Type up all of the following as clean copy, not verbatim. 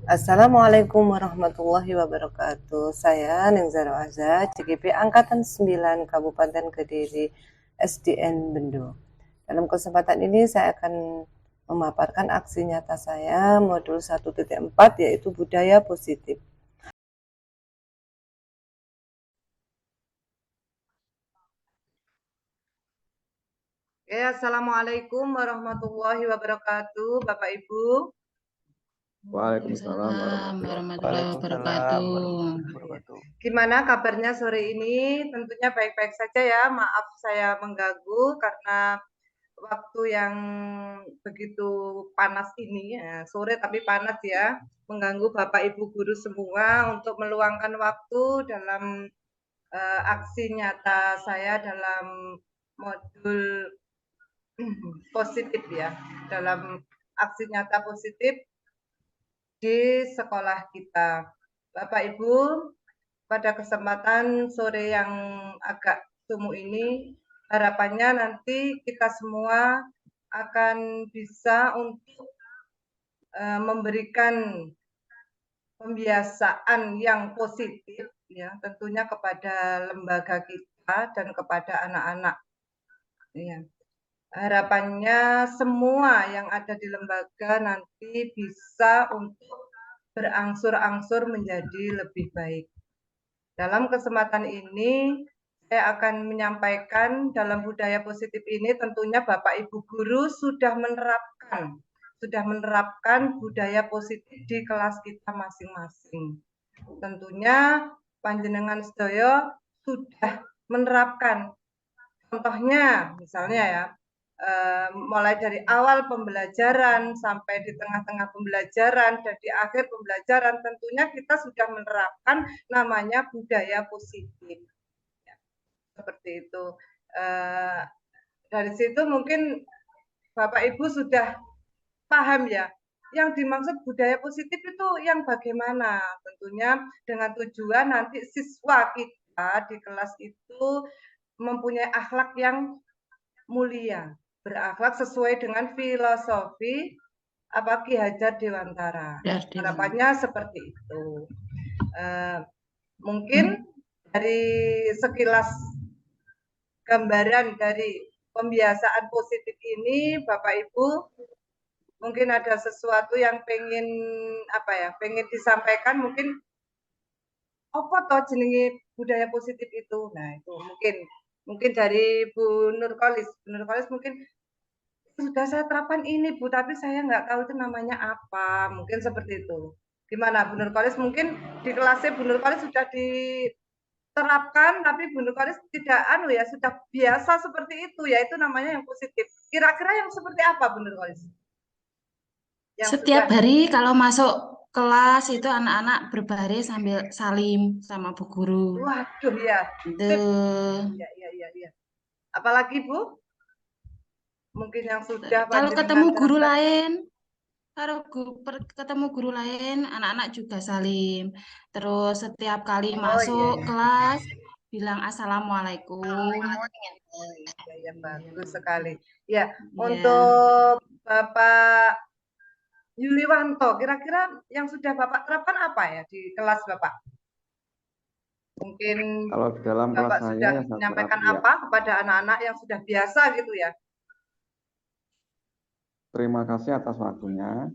Assalamualaikum warahmatullahi wabarakatuh. Saya Ningzaro Azza, CGP Angkatan 9 Kabupaten Kediri, SDN Bendo. Dalam kesempatan ini saya akan memaparkan aksi nyata saya modul 1.4 yaitu budaya positif. Assalamualaikum warahmatullahi wabarakatuh, Bapak Ibu. Waalaikumsalam warahmatullahi wabarakatuh. Gimana kabarnya sore ini? Tentunya baik-baik saja ya. Maaf saya mengganggu karena waktu yang begitu panas ini, ya, sore tapi panas ya, mengganggu Bapak Ibu guru semua untuk meluangkan waktu dalam aksi nyata saya dalam modul positif ya, dalam aksi nyata positif di sekolah kita. Bapak Ibu, pada kesempatan sore yang agak semu ini, harapannya nanti kita semua akan bisa untuk memberikan pembiasaan yang positif ya, tentunya kepada lembaga kita dan kepada anak-anak. Ya. Harapannya semua yang ada di lembaga nanti bisa untuk berangsur-angsur menjadi lebih baik. Dalam kesempatan ini, saya akan menyampaikan dalam budaya positif ini tentunya Bapak Ibu guru sudah menerapkan budaya positif di kelas kita masing-masing. Tentunya panjenengan sedaya sudah menerapkan. Contohnya, misalnya ya, mulai dari awal pembelajaran sampai di tengah-tengah pembelajaran dan di akhir pembelajaran tentunya kita sudah menerapkan namanya budaya positif ya, seperti itu. Dari situ mungkin Bapak Ibu sudah paham ya, yang dimaksud budaya positif itu yang bagaimana, tentunya dengan tujuan nanti siswa kita di kelas itu mempunyai akhlak yang mulia, berakhlak sesuai dengan filosofi Ki Hajar Dewantara. Harapannya seperti itu. Mungkin dari sekilas gambaran dari pembiasaan positif ini, Bapak Ibu, mungkin ada sesuatu yang pengen disampaikan, mungkin apa toh jenenge budaya positif itu. Nah, itu mungkin dari Bu Nurkolis. Bu Nurkolis mungkin sudah saya terapkan ini Bu, tapi saya nggak tahu itu namanya apa, mungkin seperti itu. Gimana Bu Nurkolis? Mungkin di kelasnya Bu Nurkolis sudah diterapkan, tapi Bu Nurkolis tidak sudah biasa seperti itu, ya itu namanya yang positif. Kira-kira yang seperti apa Bu Nurkolis? Setiap hari kalau masuk kelas itu anak-anak berbaris sambil salim sama bu guru. Waduh ya. Iya. Apalagi Bu? Mungkin yang sudah kalau ketemu guru lain, anak-anak juga salim. Terus setiap kali masuk kelas bilang assalamualaikum. Ya, bagus sekali. Ya, untuk Bapak Yuliwanto, kira-kira yang sudah Bapak terapkan apa ya di kelas Bapak? Mungkin kalau dalam Bapak kelas sudah saya menyampaikan apa kepada anak-anak yang sudah biasa gitu ya? Terima kasih atas waktunya.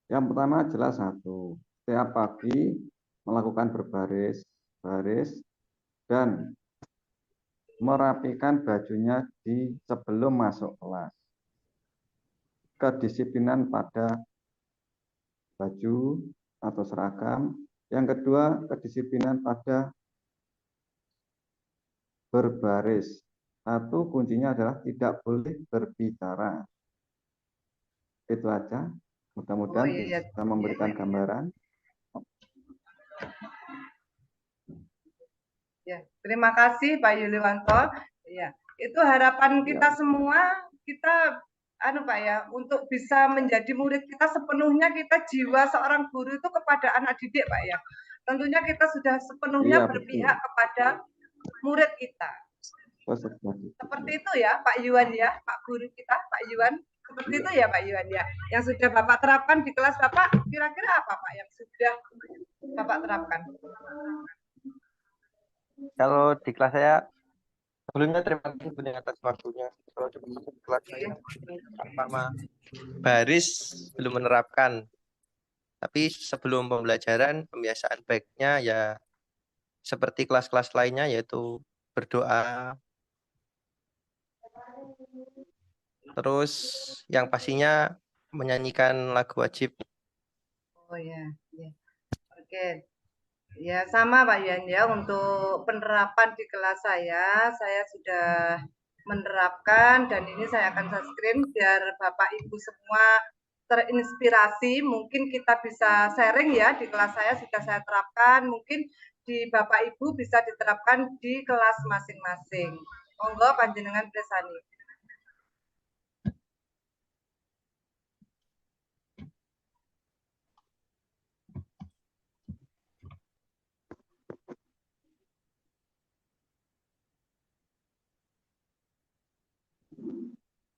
Yang pertama jelas satu, setiap pagi melakukan berbaris, dan merapikan bajunya di sebelum masuk kelas. Kedisiplinan pada baju atau seragam. Yang kedua, kedisiplinan pada berbaris. Satu, kuncinya adalah tidak boleh berbicara. Itu aja. Mudah-mudahan bisa memberikan gambaran. Ya, terima kasih Pak Yuliwanto. Ya, itu harapan kita semua, kita Pak ya, untuk bisa menjadi murid kita sepenuhnya, kita jiwa seorang guru itu kepada anak didik Pak ya. Tentunya kita sudah sepenuhnya berpihak kepada murid kita. Seperti itu ya Pak Yuwan ya, Pak guru kita, Pak Yuwan. Seperti itu ya Pak Yuan ya. Yang sudah Bapak terapkan di kelas Bapak, kira-kira apa Pak yang sudah Bapak terapkan? Kalau di kelas saya, sebelumnya terima kasih Bunda atas waktunya. Kalau di kelas saya, pertama baris belum menerapkan. Tapi sebelum pembelajaran, pembiasaan baiknya ya seperti kelas-kelas lainnya, yaitu berdoa. Terus yang pastinya menyanyikan lagu wajib. Oh ya, ya. Oke. Ya sama Pak Yuan ya, untuk penerapan di kelas saya sudah menerapkan dan ini saya akan screen biar Bapak Ibu semua terinspirasi. Mungkin kita bisa sharing ya, di kelas saya sudah saya terapkan, mungkin di Bapak Ibu bisa diterapkan di kelas masing-masing. Monggo panjenengan presani.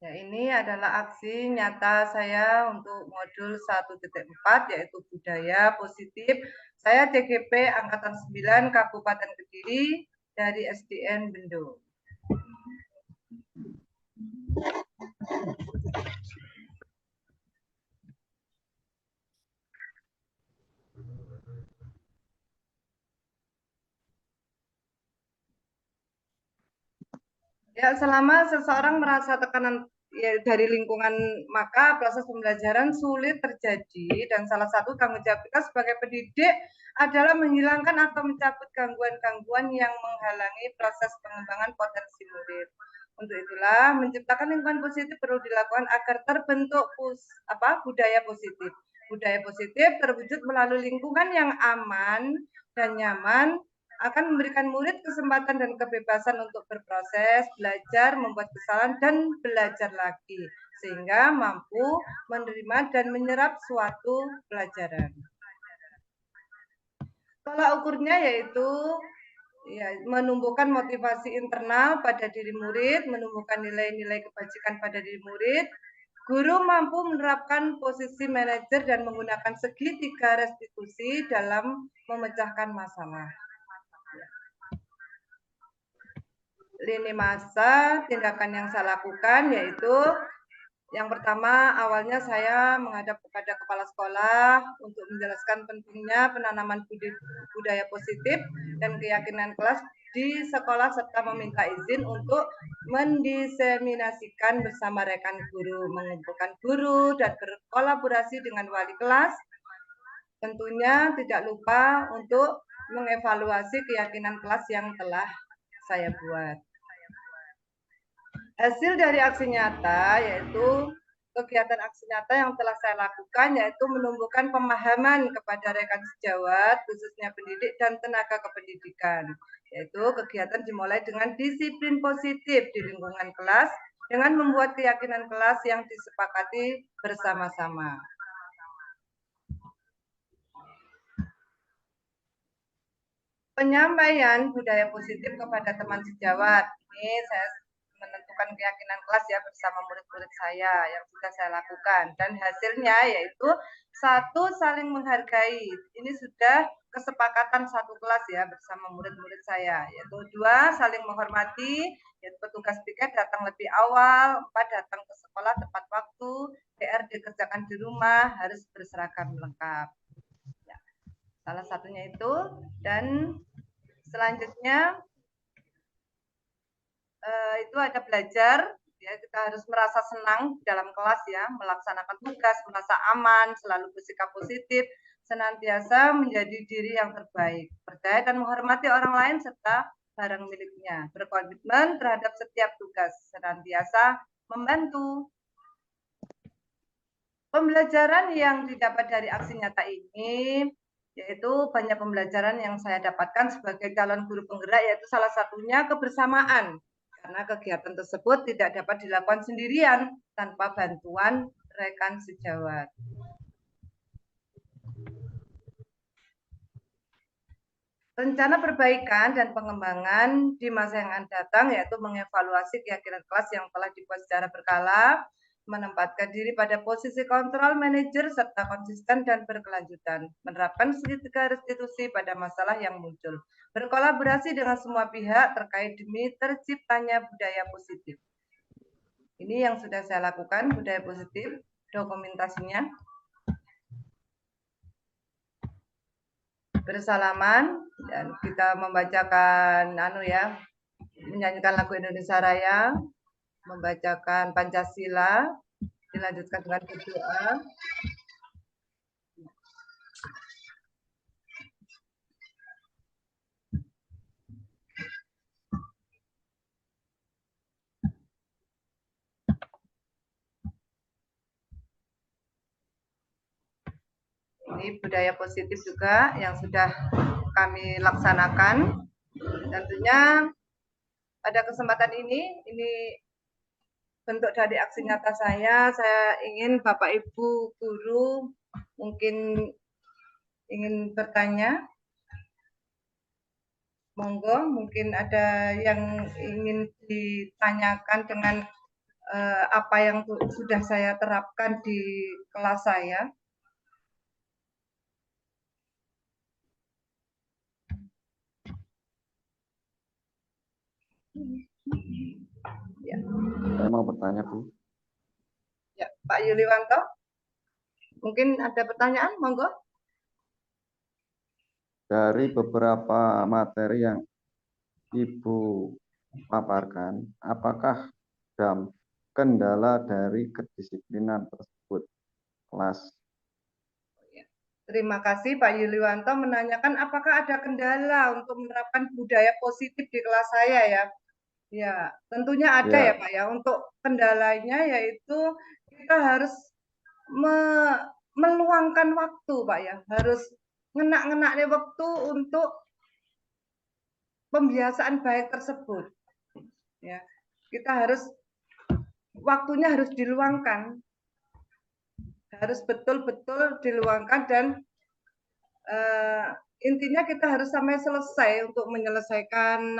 Ya, ini adalah aksi nyata saya untuk modul 1.4 yaitu budaya positif. Saya TGP Angkatan 9 Kabupaten Kediri dari SDN Bendo. Ya, selama seseorang merasa tekanan ya, dari lingkungan, maka proses pembelajaran sulit terjadi dan salah satu tanggung jawab kita sebagai pendidik adalah menghilangkan atau mencabut gangguan-gangguan yang menghalangi proses pengembangan potensi murid. Untuk itulah menciptakan lingkungan positif perlu dilakukan agar terbentuk budaya positif. Budaya positif terwujud melalui lingkungan yang aman dan nyaman akan memberikan murid kesempatan dan kebebasan untuk berproses, belajar, membuat kesalahan, dan belajar lagi, sehingga mampu menerima dan menyerap suatu pelajaran. Tolak ukurnya yaitu ya, menumbuhkan motivasi internal pada diri murid, menumbuhkan nilai-nilai kebajikan pada diri murid. Guru mampu menerapkan posisi manajer dan menggunakan segitiga restitusi dalam memecahkan masalah. Lini masa, tindakan yang saya lakukan yaitu yang pertama, awalnya saya menghadap kepada kepala sekolah untuk menjelaskan pentingnya penanaman budaya positif dan keyakinan kelas di sekolah serta meminta izin untuk mendiseminasikan bersama rekan guru, mengumpulkan guru dan berkolaborasi dengan wali kelas. Tentunya tidak lupa untuk mengevaluasi keyakinan kelas yang telah saya buat. Hasil dari aksi nyata yaitu kegiatan aksi nyata yang telah saya lakukan yaitu menumbuhkan pemahaman kepada rekan sejawat khususnya pendidik dan tenaga kependidikan, yaitu kegiatan dimulai dengan disiplin positif di lingkungan kelas dengan membuat keyakinan kelas yang disepakati bersama-sama. Penyampaian budaya positif kepada teman sejawat, ini saya menentukan keyakinan kelas ya bersama murid-murid saya yang sudah saya lakukan, dan hasilnya yaitu satu, saling menghargai. Ini sudah kesepakatan satu kelas ya bersama murid-murid saya, yaitu dua, saling menghormati, yaitu petugas piket datang lebih awal, 4, datang ke sekolah tepat waktu, PR dikerjakan di rumah, harus berseragam lengkap ya, salah satunya itu. Dan selanjutnya itu ada belajar ya, kita harus merasa senang dalam kelas ya, melaksanakan tugas, merasa aman, selalu bersikap positif, senantiasa menjadi diri yang terbaik, percaya dan menghormati orang lain serta barang miliknya, berkomitmen terhadap setiap tugas, senantiasa membantu. Pembelajaran yang didapat dari aksi nyata ini yaitu banyak pembelajaran yang saya dapatkan sebagai calon guru penggerak, yaitu salah satunya kebersamaan, karena kegiatan tersebut tidak dapat dilakukan sendirian tanpa bantuan rekan sejawat. Rencana perbaikan dan pengembangan di masa yang akan datang yaitu mengevaluasi keyakinan kelas yang telah dibuat secara berkala, menempatkan diri pada posisi kontrol manajer serta konsisten dan berkelanjutan, menerapkan segitiga restitusi pada masalah yang muncul, berkolaborasi dengan semua pihak terkait demi terciptanya budaya positif. Ini yang sudah saya lakukan, budaya positif, dokumentasinya. Bersalaman dan kita membacakan menyanyikan lagu Indonesia Raya, membacakan Pancasila, dilanjutkan dengan berdoa. Ini budaya positif juga yang sudah kami laksanakan. Tentunya pada kesempatan ini bentuk dari aksi nyata saya ingin Bapak Ibu guru mungkin ingin bertanya. Monggo, mungkin ada yang ingin ditanyakan dengan apa yang sudah saya terapkan di kelas saya. Ya. Saya mau bertanya, Bu. Ya, Pak Yuliwanto. Mungkin ada pertanyaan, monggo. Dari beberapa materi yang Ibu paparkan, apakah kendala dari kedisiplinan tersebut kelas? Terima kasih Pak Yuliwanto menanyakan apakah ada kendala untuk menerapkan budaya positif di kelas saya ya. Ya, tentunya ada ya Pak ya. Untuk kendalanya yaitu kita harus meluangkan waktu Pak ya. Harus ngenak-ngenaknya waktu untuk pembiasaan baik tersebut. Ya, kita waktunya harus diluangkan. Harus betul-betul diluangkan dan intinya kita harus sampai selesai untuk menyelesaikan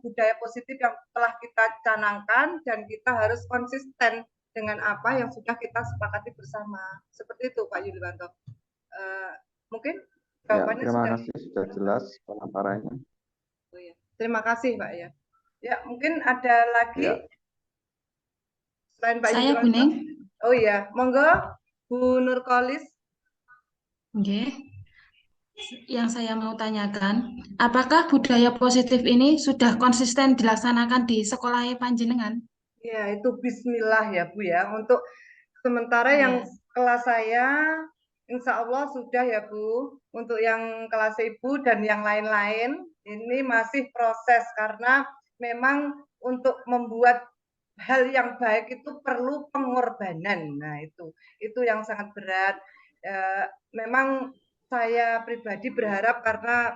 budaya positif yang telah kita canangkan dan kita harus konsisten dengan apa yang sudah kita sepakati bersama. Seperti itu Pak Yuliwanto. Mungkin jawabannya terima kasih sudah jelas pemaparannya. Oh, ya. Terima kasih Pak ya. Ya mungkin ada lagi selain Pak Saya Yuliwanto. Bu Ning. Oh iya, monggo Bu Nurkolis. Oke. Yang saya mau tanyakan, apakah budaya positif ini sudah konsisten dilaksanakan di sekolah panjenengan? Ya, itu bismillah ya Bu ya. Untuk sementara yang kelas saya, insya Allah sudah ya Bu. Untuk yang kelas Ibu dan yang lain-lain, ini masih proses karena memang untuk membuat hal yang baik itu perlu pengorbanan. Nah, itu yang sangat berat. Memang saya pribadi berharap karena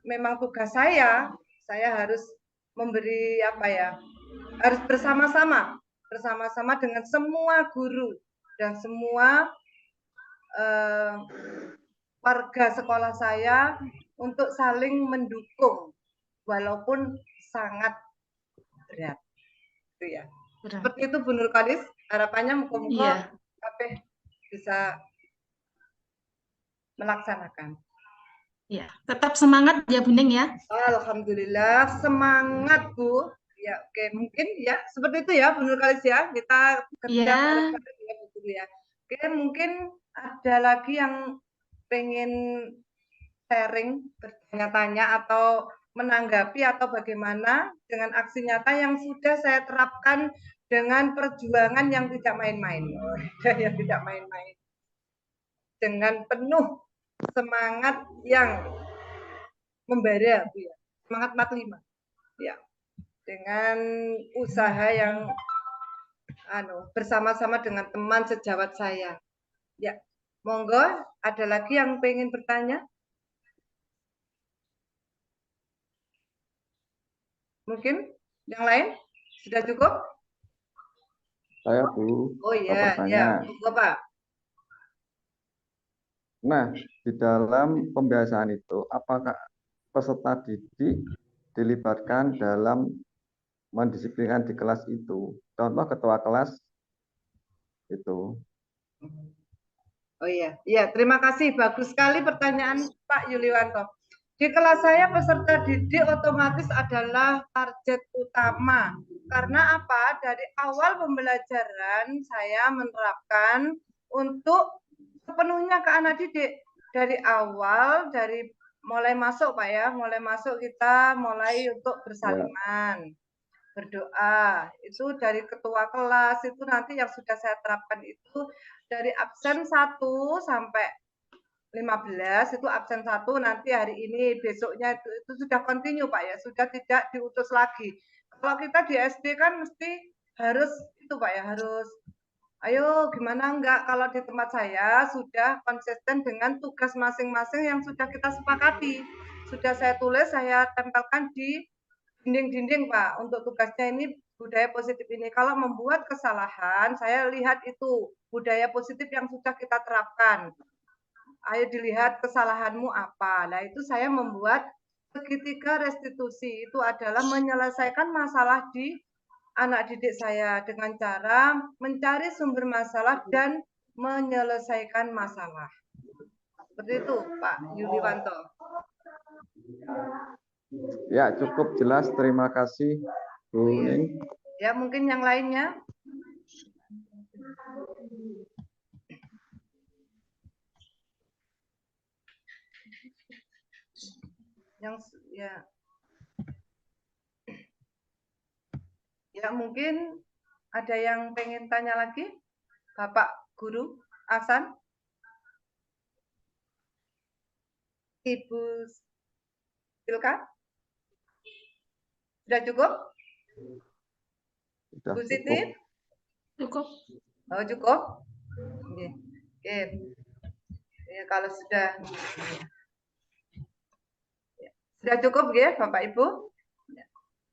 memang tugas saya harus memberi harus bersama-sama dengan semua guru dan semua warga sekolah saya untuk saling mendukung walaupun sangat berat. Itu ya. Seperti itu Bu Nurkolis, harapannya muka-muka kabeh bisa melaksanakan. Ya, tetap semangat ya Bu Ning ya. Alhamdulillah semangat Bu. Ya, oke mungkin ya seperti itu ya Bu Nurkolis ya. Kita kerja bareng-bareng ya Bu Guru ya. Oke, mungkin ada lagi yang pengen sharing, bertanya-tanya atau menanggapi atau bagaimana dengan aksi nyata yang sudah saya terapkan dengan perjuangan yang tidak main-main. Yang tidak main-main. Dengan penuh semangat yang membara Bu ya. Semangat 45. Ya. Dengan usaha yang bersama-sama dengan teman sejawat saya. Ya. Monggo, ada lagi yang pengen bertanya? Mungkin yang lain sudah cukup? Saya Bu. Oh iya, ya, Bapak. Nah, di dalam pembiasaan itu, apakah peserta didik dilibatkan dalam mendisiplinkan di kelas itu? Contoh ketua kelas Gitu. Oh iya, iya, terima kasih. Bagus sekali pertanyaan Pak Yuliwanto. Di kelas saya peserta didik otomatis adalah target utama. Karena apa? Dari awal pembelajaran saya menerapkan untuk sepenuhnya ke anak didik. Dari awal, dari mulai masuk Pak ya, mulai masuk kita mulai untuk bersalinan, berdoa. Itu dari ketua kelas, itu nanti yang sudah saya terapkan itu dari absen 1 sampai 15 itu absen 1, nanti hari ini besoknya itu sudah continue Pak ya, sudah tidak diutus lagi. Kalau kita di SD kan mesti harus itu Pak ya, harus ayo gimana enggak, kalau di tempat saya sudah konsisten dengan tugas masing-masing yang sudah kita sepakati. Sudah saya tulis, saya tempelkan di dinding-dinding Pak, untuk tugasnya ini budaya positif ini. Kalau membuat kesalahan, saya lihat itu budaya positif yang sudah kita terapkan. Ayo dilihat kesalahanmu apa. Nah, itu saya membuat segitiga restitusi. Itu adalah menyelesaikan masalah di anak didik saya dengan cara mencari sumber masalah dan menyelesaikan masalah. Seperti itu, Pak Yuliwanto. Ya, cukup jelas. Terima kasih, Bu Ning. Ya, mungkin yang lainnya. Yang ya. Ya, mungkin ada yang pengen tanya lagi? Bapak Guru Hasan? Ibu Silka? Sudah cukup? Sudah Bu cukup. Siti? Cukup. Oh, cukup? Oke. Oke. Ya, kalau sudah cukup ya, Bapak Ibu?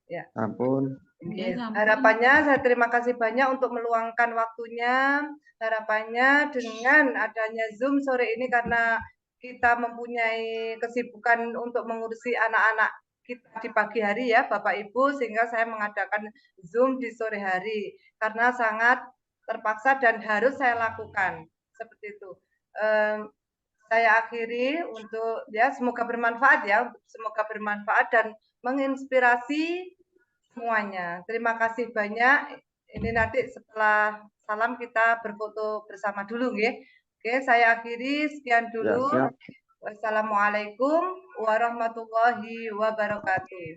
Ya. Ampun. Oke, Harapannya saya terima kasih banyak untuk meluangkan waktunya. Harapannya dengan adanya Zoom sore ini karena kita mempunyai kesibukan untuk mengurusi anak-anak kita di pagi hari ya Bapak Ibu, sehingga saya mengadakan Zoom di sore hari karena sangat terpaksa dan harus saya lakukan seperti itu. Saya akhiri untuk ya semoga bermanfaat ya, semoga bermanfaat dan menginspirasi semuanya. Terima kasih banyak. Ini nanti setelah salam kita berfoto bersama dulu ya. Oke, saya akhiri sekian dulu. Ya, siap. Wassalamualaikum warahmatullahi wabarakatuh.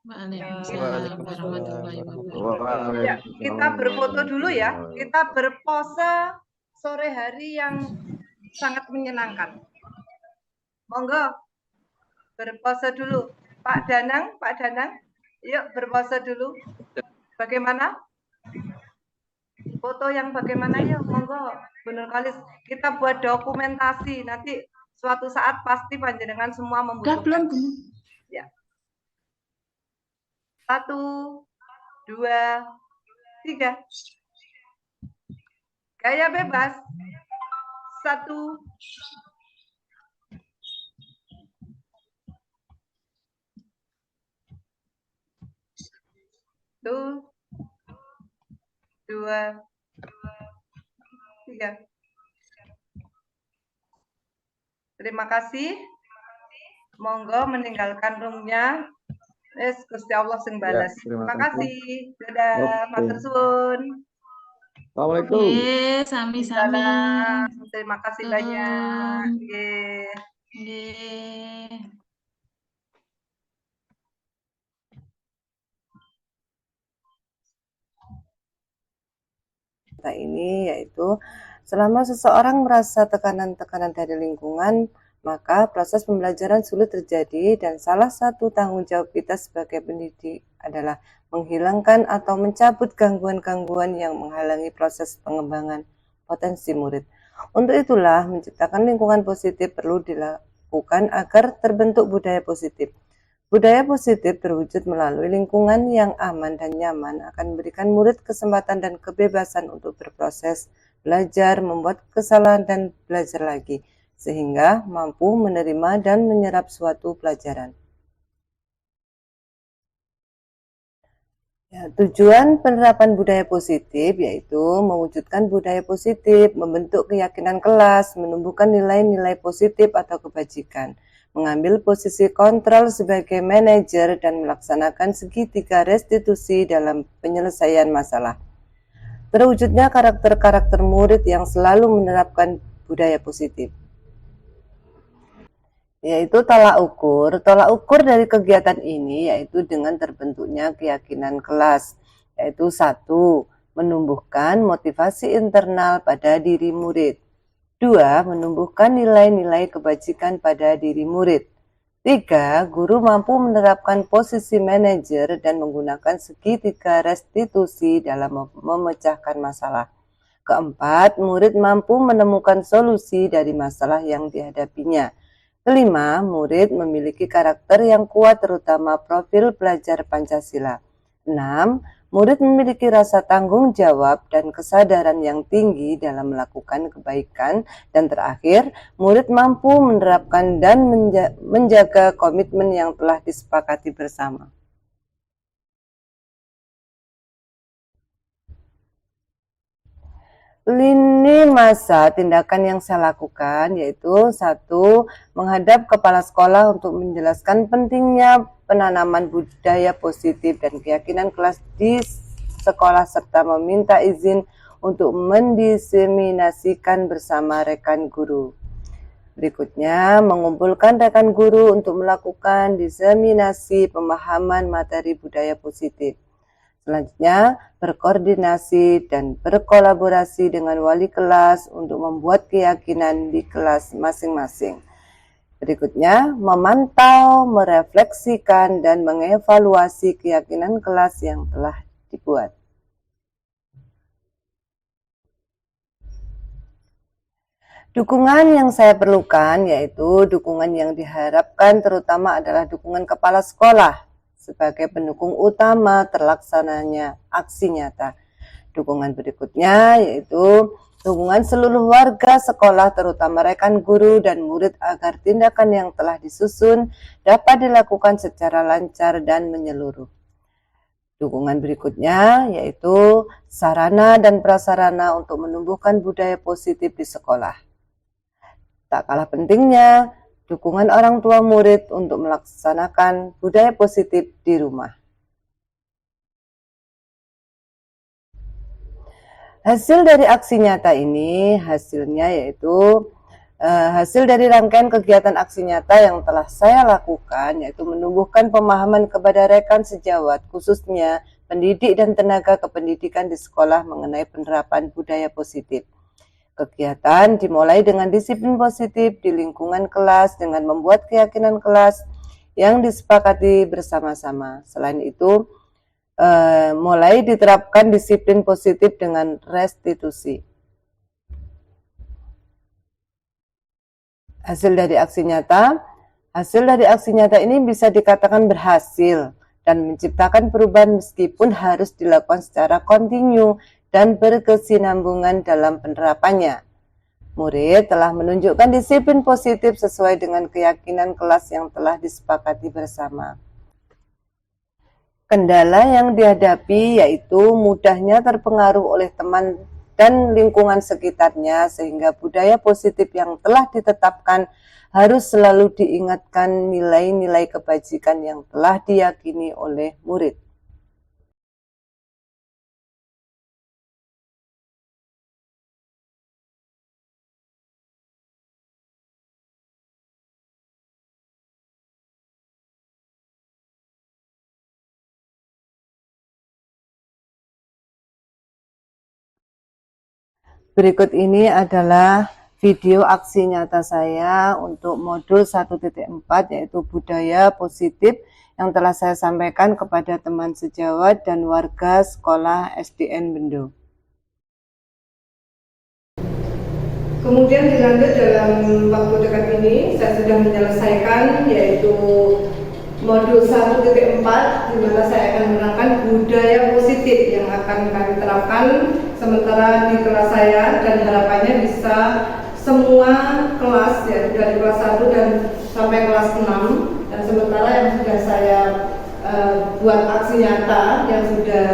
Waalaikumsalam warahmatullahi wabarakatuh. Waalaikumsalam. Ya, kita berfoto dulu ya. Kita berpose sore hari yang sangat menyenangkan. Monggo berpose dulu. Pak Danang, yuk berpose dulu. Bagaimana? Foto yang bagaimana yuk, monggo. Benar kali kita buat dokumentasi. Nanti suatu saat pasti panjenengan semua membutuhkan. Belum. Ya. 1, 2, 3. Gaya bebas. 1. Tuh. 2, 3. Terima kasih. Monggo meninggalkan roomnya. Gusti Allah sing balas. Ya, terima terima kasih. Dadah, Oke. matur suwun. Assalamualaikum. Oke, sami-sami. Salam. Terima kasih banyak. Nggih. Nggih. Kita ini yaitu selama seseorang merasa tekanan-tekanan dari lingkungan, maka proses pembelajaran sulit terjadi dan salah satu tanggung jawab kita sebagai pendidik adalah menghilangkan atau mencabut gangguan-gangguan yang menghalangi proses pengembangan potensi murid. Untuk itulah menciptakan lingkungan positif perlu dilakukan agar terbentuk budaya positif. Budaya positif terwujud melalui lingkungan yang aman dan nyaman akan memberikan murid kesempatan dan kebebasan untuk berproses, belajar, membuat kesalahan dan belajar lagi, sehingga mampu menerima dan menyerap suatu pelajaran. Ya, tujuan penerapan budaya positif yaitu mewujudkan budaya positif, membentuk keyakinan kelas, menumbuhkan nilai-nilai positif atau kebajikan, mengambil posisi kontrol sebagai manajer, dan melaksanakan segitiga restitusi dalam penyelesaian masalah. Terwujudnya karakter-karakter murid yang selalu menerapkan budaya positif. Yaitu tolak ukur. Tolak ukur dari kegiatan ini yaitu dengan terbentuknya keyakinan kelas, yaitu 1. Menumbuhkan motivasi internal pada diri murid. 2. Menumbuhkan nilai-nilai kebajikan pada diri murid. 3. Guru mampu menerapkan posisi manajer dan menggunakan segitiga restitusi dalam memecahkan masalah. 4. Murid mampu menemukan solusi dari masalah yang dihadapinya. 5. Murid memiliki karakter yang kuat terutama profil pelajar Pancasila. 6. Murid memiliki rasa tanggung jawab dan kesadaran yang tinggi dalam melakukan kebaikan. Dan terakhir, murid mampu menerapkan dan menjaga komitmen yang telah disepakati bersama. Lini masa tindakan yang saya lakukan yaitu 1. Menghadap kepala sekolah untuk menjelaskan pentingnya penanaman budaya positif dan keyakinan kelas di sekolah serta meminta izin untuk mendiseminasikan bersama rekan guru. Berikutnya, mengumpulkan rekan guru untuk melakukan diseminasi pemahaman materi budaya positif. Selanjutnya, berkoordinasi dan berkolaborasi dengan wali kelas untuk membuat keyakinan di kelas masing-masing. Berikutnya, memantau, merefleksikan, dan mengevaluasi keyakinan kelas yang telah dibuat. Dukungan yang saya perlukan yaitu dukungan yang diharapkan terutama adalah dukungan kepala sekolah sebagai pendukung utama terlaksananya aksi nyata. Dukungan berikutnya yaitu dukungan seluruh warga sekolah terutama rekan guru dan murid agar tindakan yang telah disusun dapat dilakukan secara lancar dan menyeluruh. Dukungan berikutnya yaitu sarana dan prasarana untuk menumbuhkan budaya positif di sekolah. Tak kalah pentingnya, dukungan orang tua murid untuk melaksanakan budaya positif di rumah. Hasil dari aksi nyata ini, hasilnya yaitu hasil dari rangkaian kegiatan aksi nyata yang telah saya lakukan, yaitu menumbuhkan pemahaman kepada rekan sejawat, khususnya pendidik dan tenaga kependidikan di sekolah mengenai penerapan budaya positif. Kegiatan dimulai dengan disiplin positif di lingkungan kelas dengan membuat keyakinan kelas yang disepakati bersama-sama. Selain itu, mulai diterapkan disiplin positif dengan restitusi. Hasil dari aksi nyata ini bisa dikatakan berhasil dan menciptakan perubahan meskipun harus dilakukan secara kontinu dan berkesinambungan dalam penerapannya. Murid telah menunjukkan disiplin positif sesuai dengan keyakinan kelas yang telah disepakati bersama. Kendala yang dihadapi yaitu mudahnya terpengaruh oleh teman dan lingkungan sekitarnya sehingga budaya positif yang telah ditetapkan harus selalu diingatkan nilai-nilai kebajikan yang telah diyakini oleh murid. Berikut ini adalah video aksi nyata saya untuk modul 1.4 yaitu budaya positif yang telah saya sampaikan kepada teman sejawat dan warga sekolah SDN Bendo. Kemudian dilanjut dalam waktu dekat ini saya sudah menyelesaikan yaitu modul 1.4 di mana saya akan menerapkan budaya positif yang akan kami terapkan sementara di kelas saya dan harapannya bisa semua kelas ya dari kelas 1 dan sampai kelas 6 dan sementara yang sudah saya buat aksi nyata yang sudah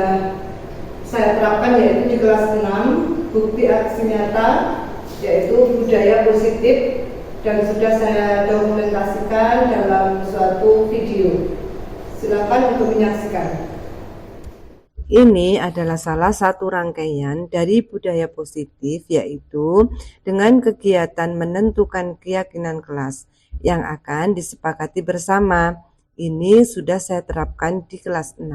saya terapkan yaitu di kelas 6, bukti aksi nyata yaitu budaya positif, dan sudah saya dokumentasikan dalam suatu video. Silakan untuk menyaksikan. Ini adalah salah satu rangkaian dari budaya positif, yaitu dengan kegiatan menentukan keyakinan kelas yang akan disepakati bersama. Ini sudah saya terapkan di kelas 6.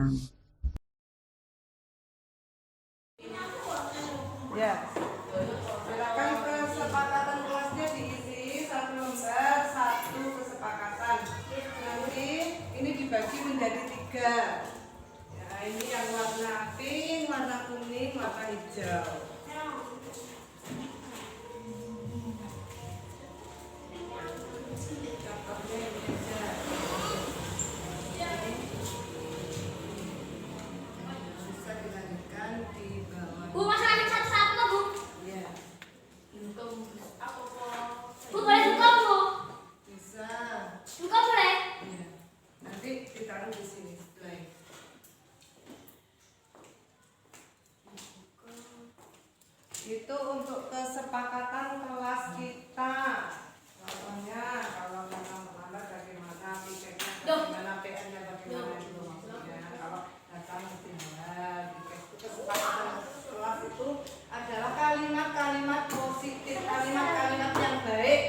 Ya, silakan kesepakatan kelasnya diisi satu lembar, satu kesepakatan. Nanti ini dibagi menjadi 3. Ya, ini yang warna pink, warna kuning, warna hijau. Contohnya ini aja. Bisa dilanjutkan di bawah. Bu, masalahnya satu-satu kok, Bu. Ya, Bu, boleh buka, Bu? bisa. Buka boleh? Iya. Nanti ditaruh di sini sebelah. Itu untuk kesepakatan kelas kita. Contohnya kalau datang terlambat bagaimana, tiketnya bagaimana, PR-nya bagaimana itu maksudnya. Kalau datang mesti halal, tiket itu kesepakatan kelas itu adalah kalimat-kalimat positif, kalimat-kalimat yang baik.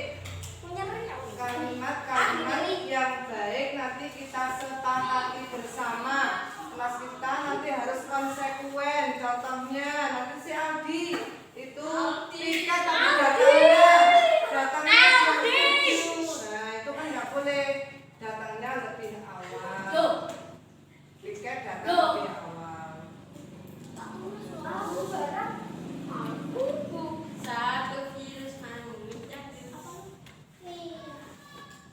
Kalimat-kalimat yang baik nanti kita sepakati bersama. Kelas kita nanti harus konsekuen. Contohnya nanti si Aldi itu tiket tapi datangnya jam 7. Nah itu kan nggak boleh, datangnya lebih awal. Tiket datang lebih awal.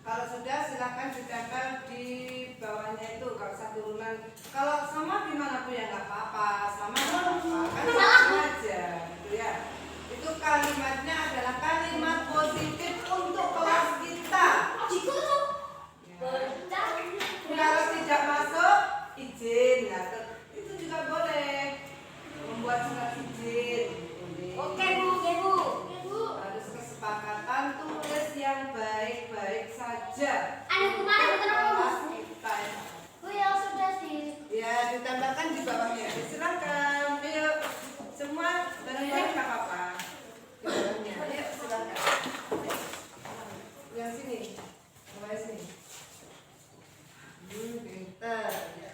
Kalau sudah silakan ditempel di bawahnya itu, kalau satu turunan. Kalau sama gimana Bu ya nggak apa-apa, sama nggak apa-apa, kan sama aja, gitu ya. Itu kalimatnya adalah kalimat positif untuk kelas kita. Ya. Kalau tidak masuk izin, nah, itu juga boleh membuat surat izin. Oke, Bu. Harus kesepakatan tulis yang baik-baik saja. Ada kemana, Bu? Kenapa, Bu? Kelas kita ya. Bu, yang sudah di... Ya, ditambahkan di bawahnya. Silakan. Ayo, semua bareng-bareng nggak apa-apa. Di bawahnya. Ayo, silakan. Yang sini. Mulai sini. Pintar. Ya,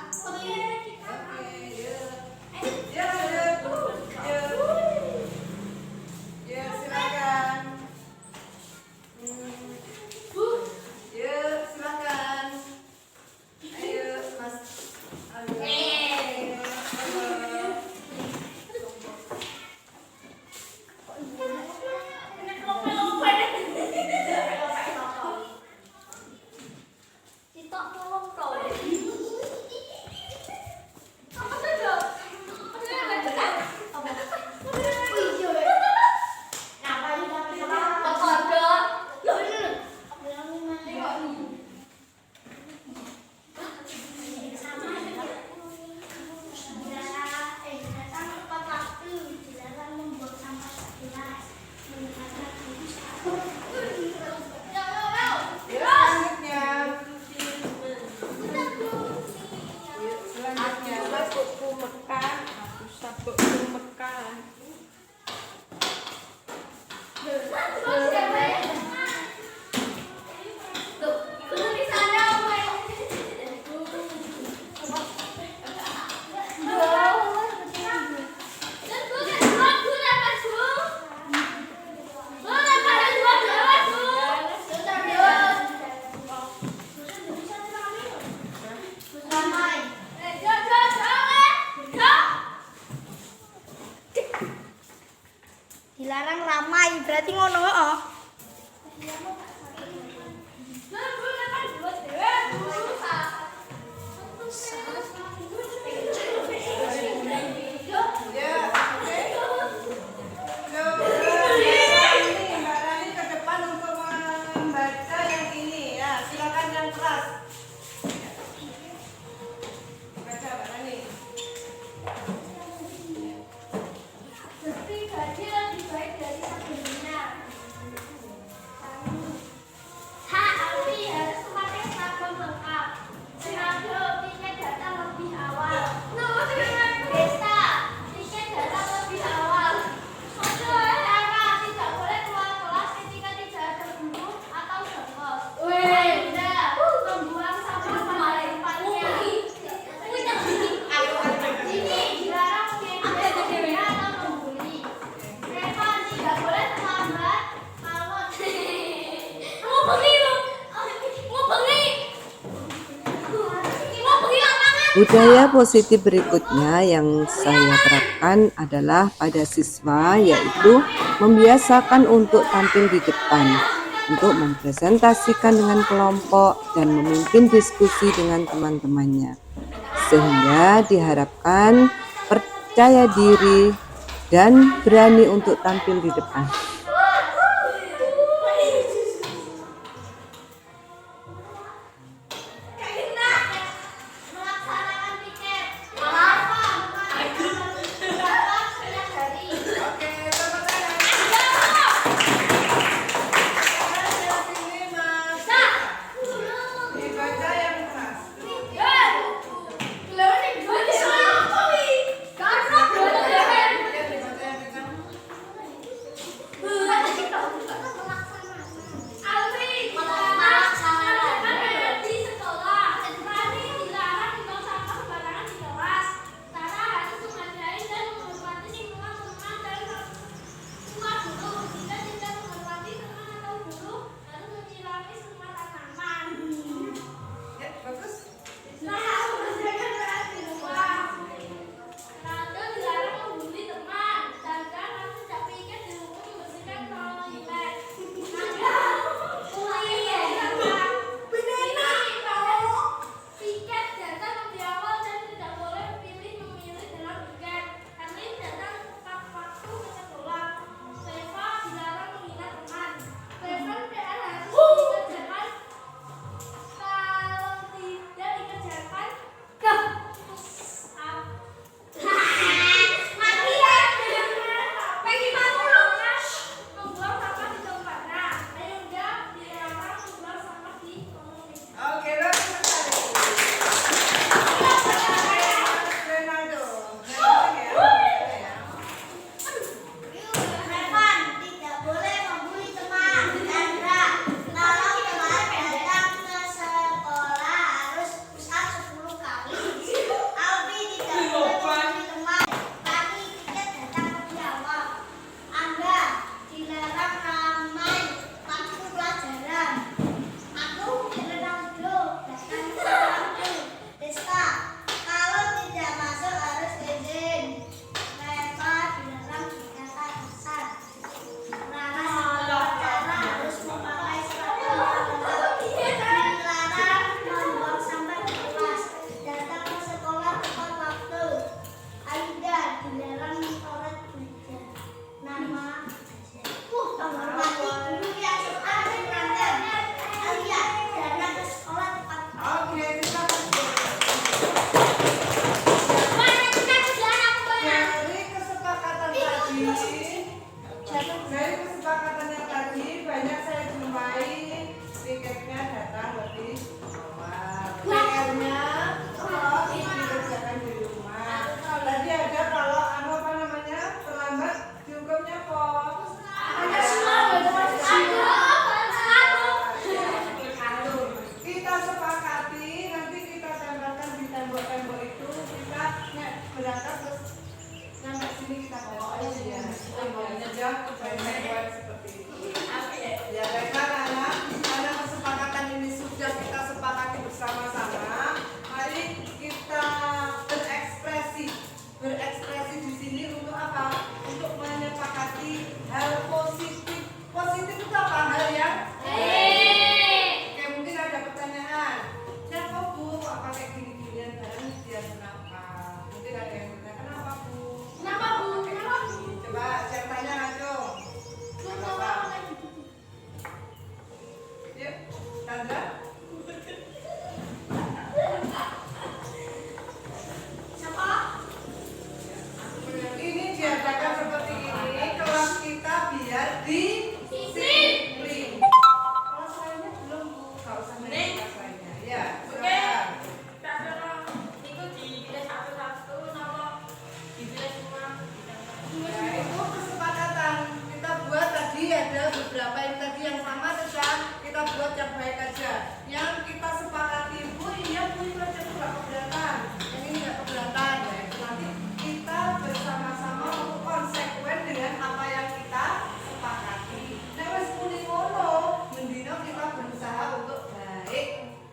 oke. Oke, yuk. Ya, ya, silakan. Yuk, silakan. Ayo, Mas. Ayo. Dilarang ramai, berarti ngono oh. Budaya positif berikutnya yang saya terapkan adalah pada siswa, yaitu membiasakan untuk tampil di depan, untuk mempresentasikan dengan kelompok dan memimpin diskusi dengan teman-temannya, sehingga diharapkan percaya diri dan berani untuk tampil di depan. Dibaca yang keras.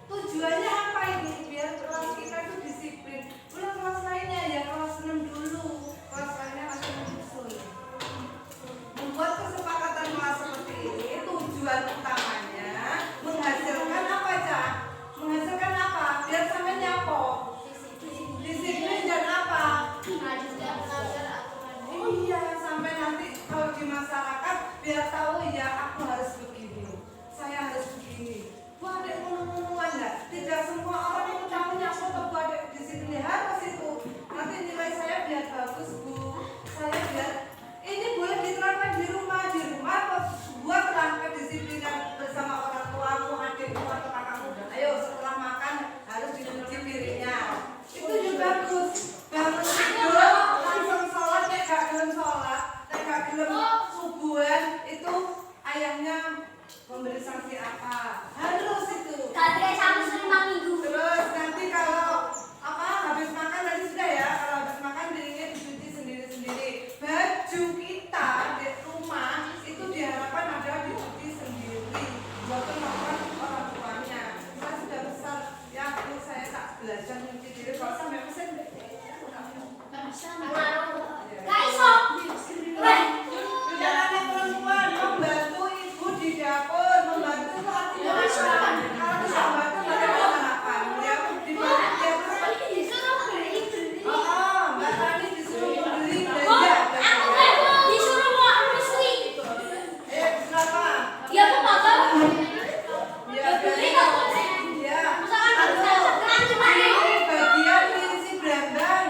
Tujuannya apa ini? Biar kelas kita itu disiplin. tujuan utamanya menghasilkan apa, Cak? Menghasilkan apa? Biar sampai nyapo. Disiplin dan apa? Oh iya, sampai nanti kalau di masyarakat biar tahu ya aku harus begini, saya harus begini. Bu adek ngomong-ngomongan enggak? Tidak semua orang itu tahunya foto Bu adek disiplin harus itu. Nanti nilai saya biar bagus Bu. Saya biar ini boleh diterapkan di rumah buatlah kedisiplinan bersama orang tuamu, adikmu atau kakakmu. Ayo setelah makan harus dicuci piringnya. Itu juga bagus. Bangun tidur langsung sholat, nek gak gelem sholat, nek gak gelem subuhan itu ayahnya memberi sanksi apa? Harus itu. Terus nanti kalau habis makan tadi sudah ya, kalau habis makan piringnya dicuci sendiri-sendiri. Baju kita di rumah itu diharapkan adalah dicuci sendiri, bukan melakukan orang tuanya. Saya sudah besar, ya saya tak belajar nyuci diri. Kalau sampai mesin Jangan perempuan membantu ibu di dapur, membantu itu artinya apa? Kalau tidak membantu bagaimana apa? Ya, dibantu Mbak Tani disuruh beli belanja. Kenapa? Ya, beli ya. Ini bagian ngisi berambang,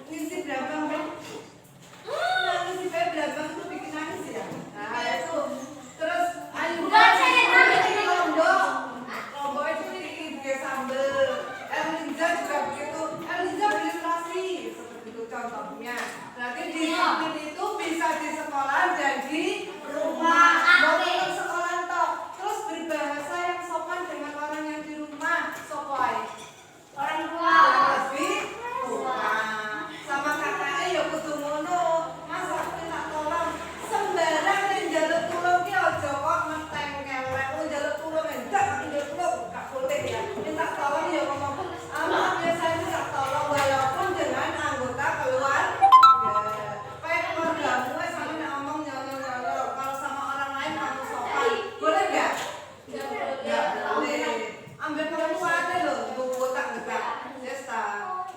ngisi berambang itu bikin nangis ya. Nah itu terus lombok itu bikin sambel. Erlinza juga begitu. Erlinza beli nasi seperti itu contohnya. Berarti disiplin itu bisa di sekolah dan di rumah. Bukan sekolah toh. Terus berbahasa yang sopan dengan orang yang di rumah. Sopai. Orang tua. Lebih tua. Sama kakaknya ya kudu ngono. Mas aku minta tolong sembarang yang njaluk tulung ki aja kok menteng kelek. Wong njaluk tulung enggak tapi njaluk tulung gak boleh ya. Minta tolong ya ngomong. Maaf ya saya minta tolong walaupun dengan anggota keluarga. Kayak keluargamu sama ngomong nyolong-nyolong. Kalau sama orang lain kamu sopan. Boleh enggak? Ya boleh. Ambil perempuannya loh, gue tak ngetak. Yes tak.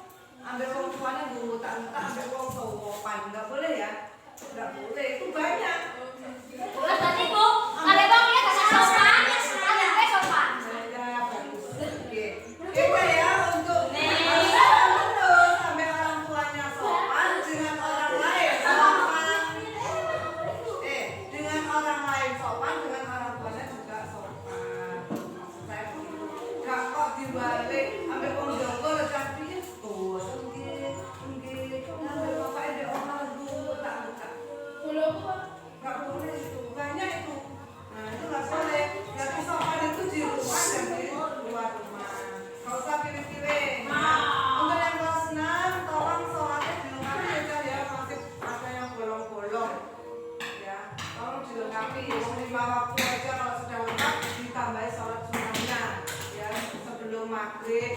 Ambil perempuannya gue tak ngetak, ambil wong sopan. Enggak boleh ya? Enggak boleh, itu banyak. Ya, bagus. Oke. Kita ya untuk terus sampai orang tuanya sopan dengan orang lain sopan. Dengan orang lain sopan, dengan orang tuanya juga sopan. Maksud saya begitu. Gak kok dibalik ambil wong jogo tapi tuh nggih ambil bapake ndek omah Bu tak buka. Gak boleh itu, banyak itu. Nah itu gak boleh. Berarti sopan itu di rumah dan di luar rumah. Gak usah pilih-pilih. Untuk yang kelas 6, tolong sholatnya dilengkapi ya masih ada yang bolong-bolong. Ya, tolong dilengkapi. 5 waktu aja kalau sudah lengkap ditambahi sholat sunnahnya. Ya, sebelum maghrib,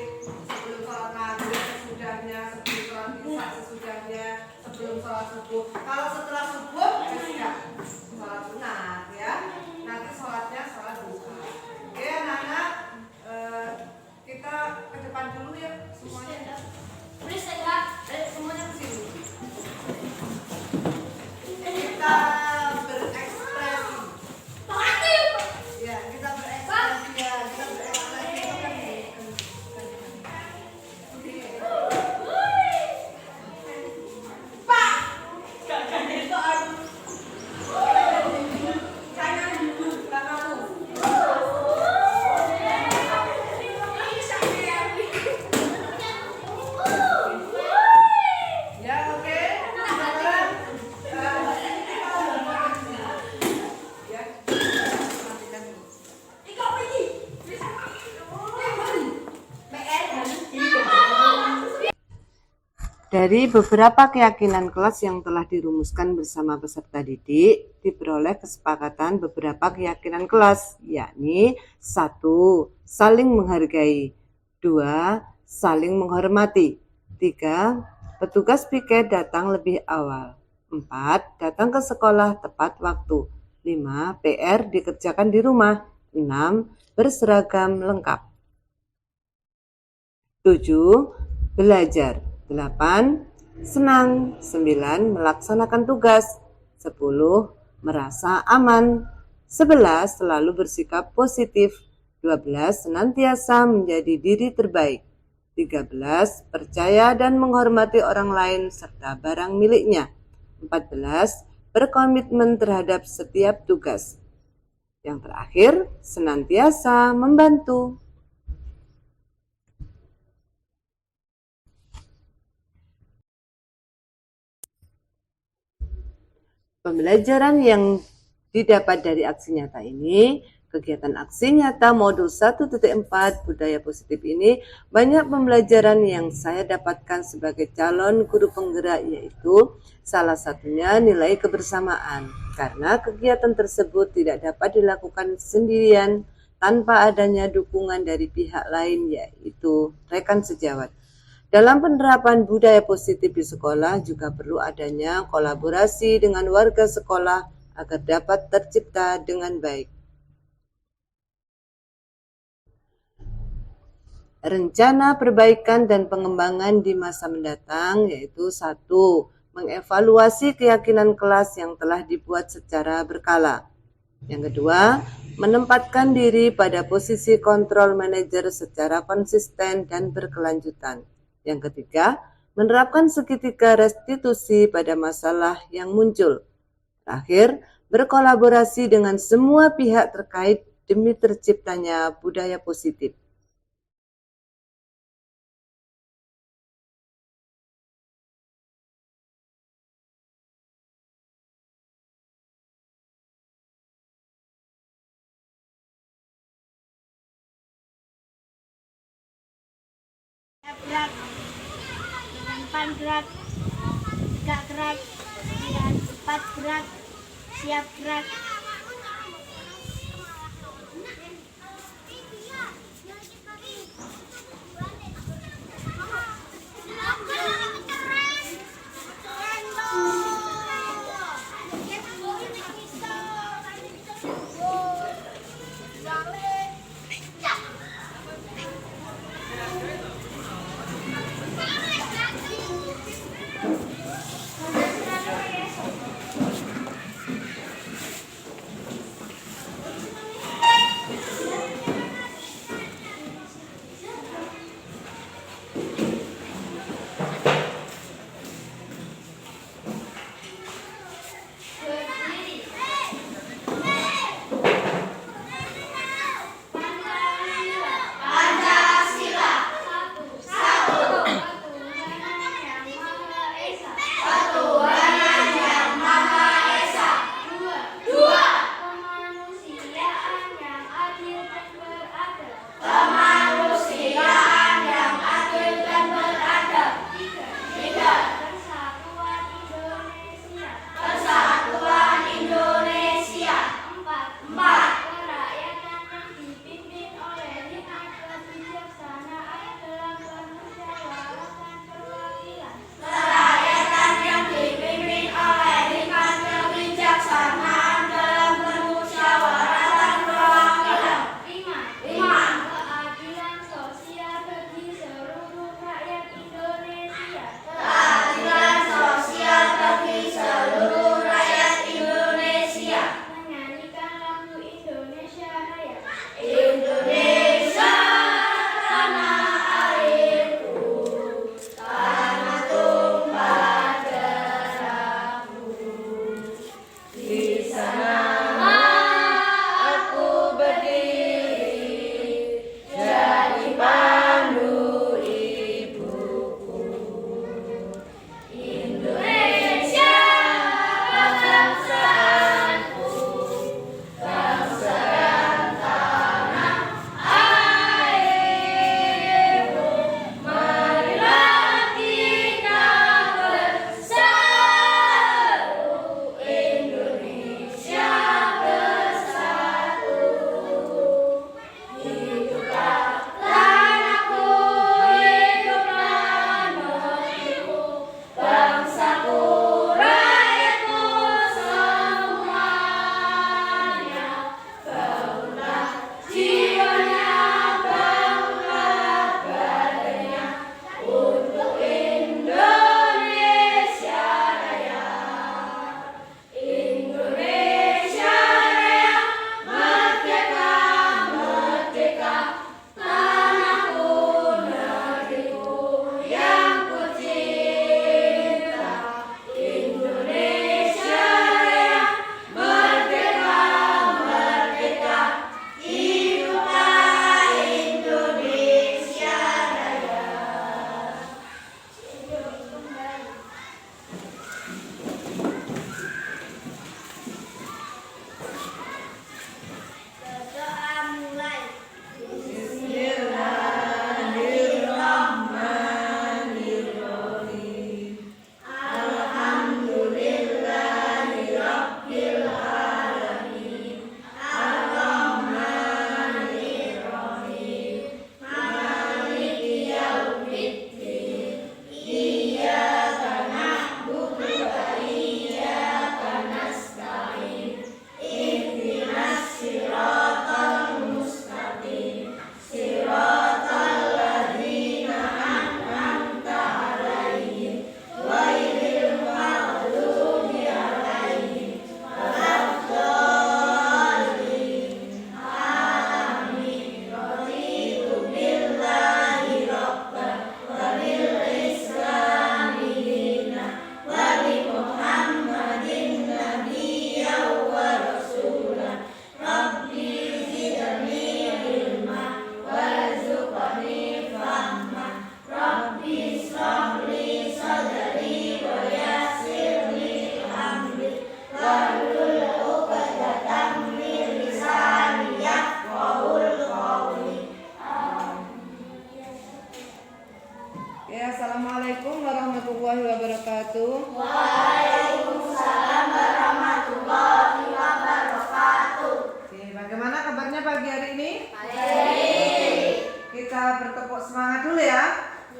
sebelum sholat maghrib sesudahnya, sebelum sholat isya sesudahnya, sebelum sholat subuh. Kalau setelah subuh ya sholat sunat ya. Nanti sholatnya sholat duha. Oke anak-anak, kita ke depan dulu ya semuanya. Semuanya ke sini. Kita berekspresi. Ya, kita berekspresi ya. Kita berekspresi itu kan Pak! Itu aku. Jangan dulu, Kak kamu. Ya, oke. Sekarang, ya, matikan dulu. Dari beberapa keyakinan kelas yang telah dirumuskan bersama peserta didik, diperoleh kesepakatan beberapa keyakinan kelas, yakni 1. Saling menghargai, 2. Saling menghormati, 3. Petugas piket datang lebih awal, 4. Datang ke sekolah tepat waktu, 5. PR dikerjakan di rumah. 6. Berseragam lengkap. 7. Belajar. 8. Senang. 9. Melaksanakan tugas. 10. Merasa aman. 11. Selalu bersikap positif. 12. Senantiasa menjadi diri terbaik. 13. Percaya dan menghormati orang lain serta barang miliknya. 14. Berkomitmen terhadap setiap tugas. Yang terakhir, senantiasa membantu. Pembelajaran yang didapat dari aksi nyata ini, kegiatan aksi nyata modul 1.4 budaya positif ini, banyak pembelajaran yang saya dapatkan sebagai calon guru penggerak, yaitu salah satunya nilai kebersamaan, karena kegiatan tersebut tidak dapat dilakukan sendirian tanpa adanya dukungan dari pihak lain, yaitu rekan sejawat. Dalam penerapan budaya positif di sekolah juga perlu adanya kolaborasi dengan warga sekolah agar dapat tercipta dengan baik. Rencana perbaikan dan pengembangan di masa mendatang yaitu 1. Mengevaluasi keyakinan kelas yang telah dibuat secara berkala. Yang kedua, menempatkan diri pada posisi kontrol manajer secara konsisten dan berkelanjutan. Yang ketiga, menerapkan segitiga restitusi pada masalah yang muncul. Terakhir, berkolaborasi dengan semua pihak terkait demi terciptanya budaya positif. Gerak, depan gerak, tegak gerak, 4 gerak, siap gerak.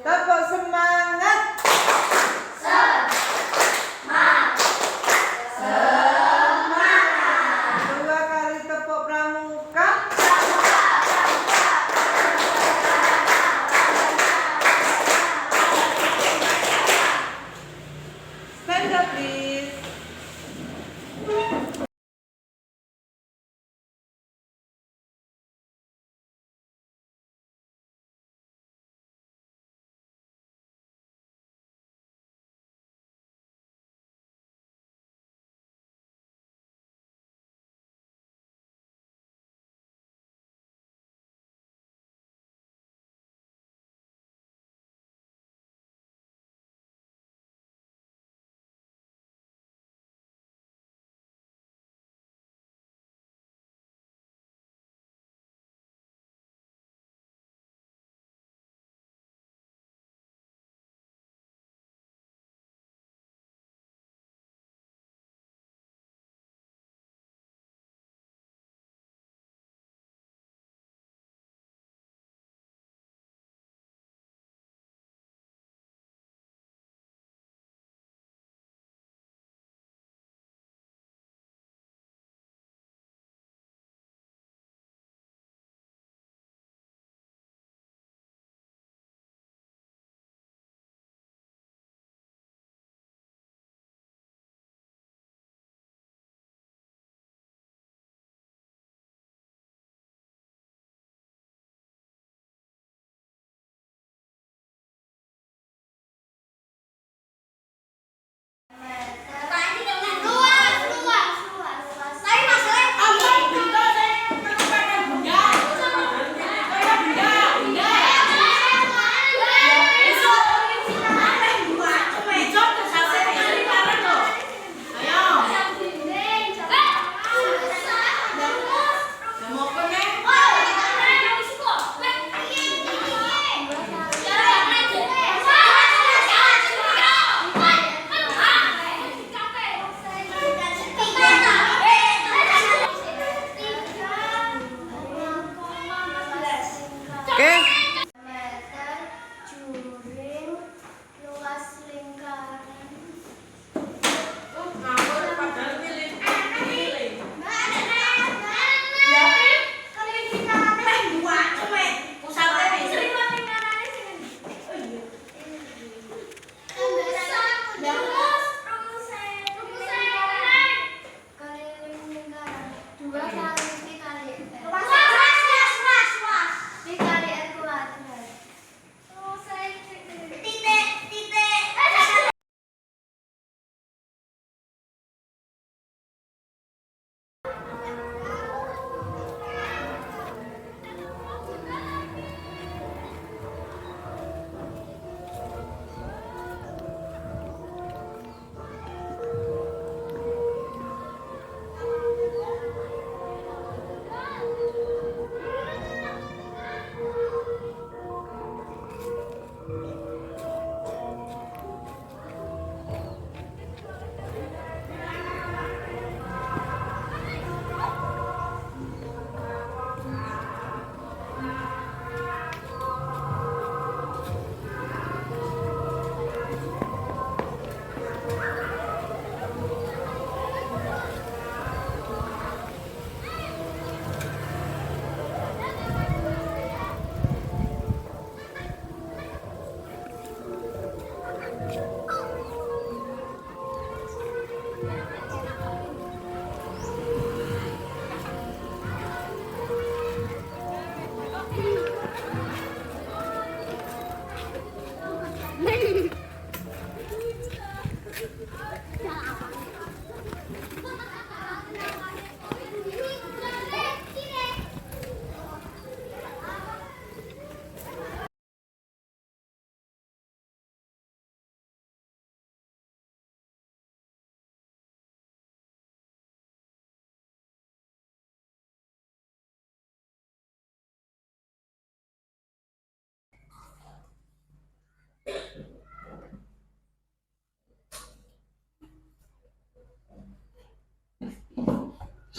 Tepuk semangat. Dua kali tepuk pramuka. Stand up, please. Oke. Meter juring luas lingkaran. Dua kali dikali dikali R kuadrat. Titik.